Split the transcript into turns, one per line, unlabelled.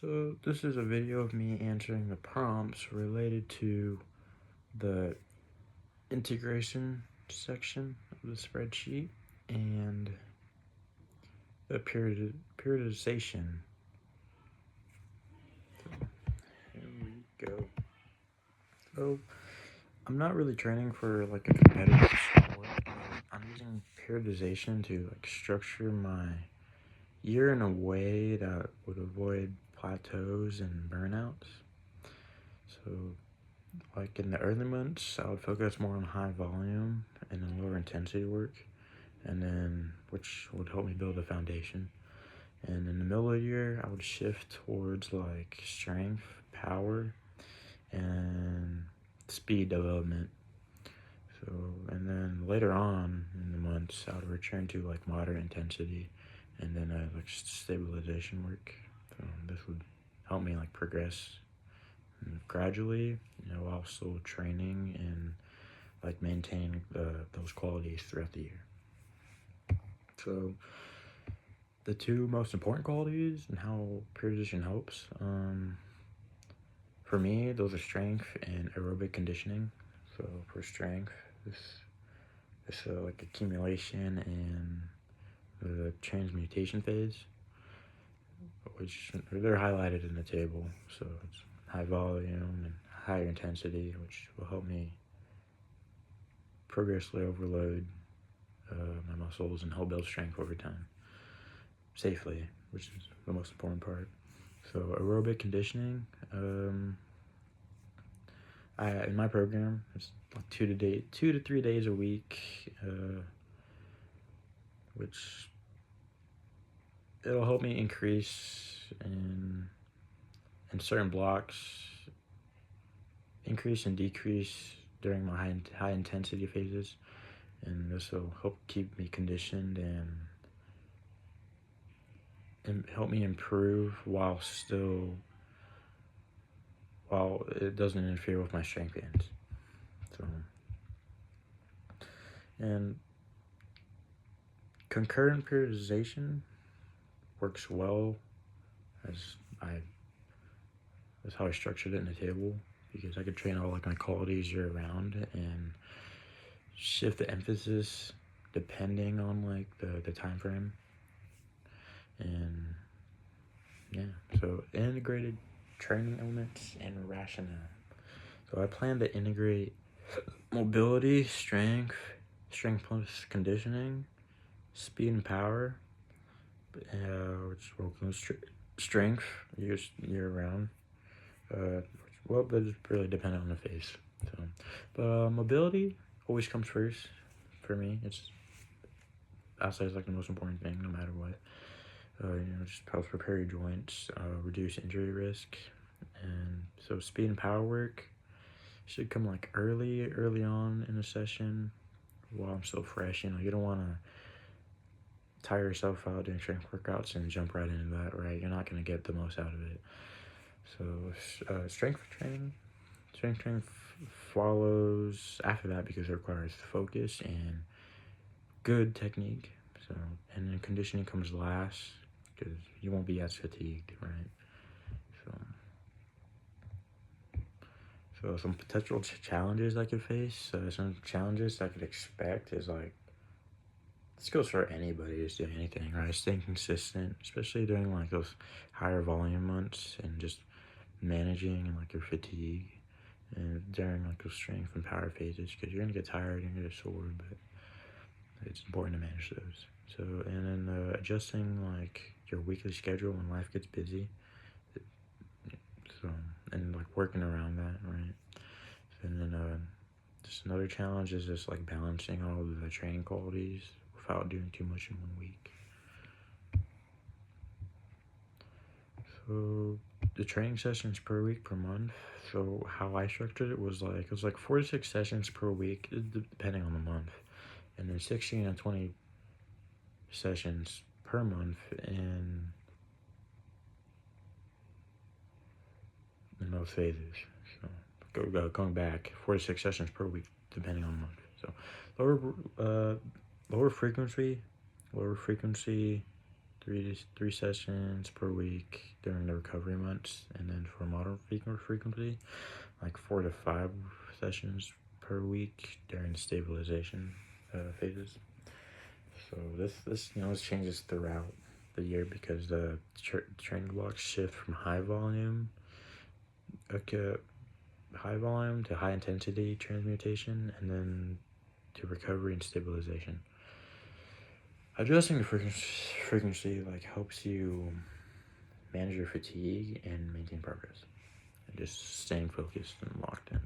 So this is a video of me answering the prompts related to the integration section of the spreadsheet and the periodization. Here we go. So I'm not really training for like a competitive sport. I'm using periodization to like structure my year in a way that would avoid plateaus and burnouts. So like in the early months, I would focus more on high volume and then lower intensity work, and then which would help me build a foundation. And in the middle of the year, I would shift towards like strength, power, and speed development. So, and then later on in the months, I would return to like moderate intensity, and then like stabilization work. So this would help me like progress gradually, while still training and like maintaining those qualities throughout the year. So the two most important qualities and how periodization helps, for me, those are strength and aerobic conditioning. So for strength, this like accumulation and the transmutation phase, which they're highlighted in the table. So it's high volume and higher intensity, which will help me progressively overload my muscles and help build strength over time safely, which is the most important part. So aerobic conditioning, in my program, it's like 2 to 3 days a week, which it'll help me increase in certain blocks, increase and decrease during my high intensity phases, and this will help keep me conditioned and help me improve while it doesn't interfere with my strength gains. So, and concurrent periodization works well that's how I structured it in the table, because I could train all like my qualities year round and shift the emphasis depending on like the time frame. And yeah, so integrated training elements and rationale. So I plan to integrate mobility, strength plus conditioning, speed and power, which will strength year round. Well, but it's really dependent on the phase. So, but mobility always comes first for me. It's outside is like the most important thing, no matter what. Just helps prepare your joints, reduce injury risk, and so speed and power work should come like early on in the session while I'm still fresh. You don't want to tire yourself out doing strength workouts and jump right into that, right? You're not going to get the most out of it. So strength training follows after that because it requires focus and good technique. So, and then conditioning comes last because you won't be as fatigued, right? So some potential challenges I could face, some challenges I could expect is like, this goes for anybody who's doing anything, right? Staying consistent, especially during like those higher volume months, and just managing like your fatigue and during like those strength and power phases, because you're gonna get tired, you're gonna get sore, but it's important to manage those. So, and then adjusting like your weekly schedule when life gets busy. So, and like working around that, right? And then just another challenge is just like balancing all of the training qualities without doing too much in 1 week. So the training sessions per week per month. So how I structured it was 4 to 6 sessions per week, depending on the month, and then 16 and 20 sessions per month in those phases. So going back, 4 to 6 sessions per week, depending on the month. So lower frequency three sessions per week during the recovery months, and then for moderate frequency, like 4 to 5 sessions per week during the stabilization phases. So this this changes throughout the year because the training blocks shift from high volume to high intensity transmutation, and then to recovery and stabilization. Adjusting the frequency like helps you manage your fatigue and maintain progress, and just staying focused and locked in.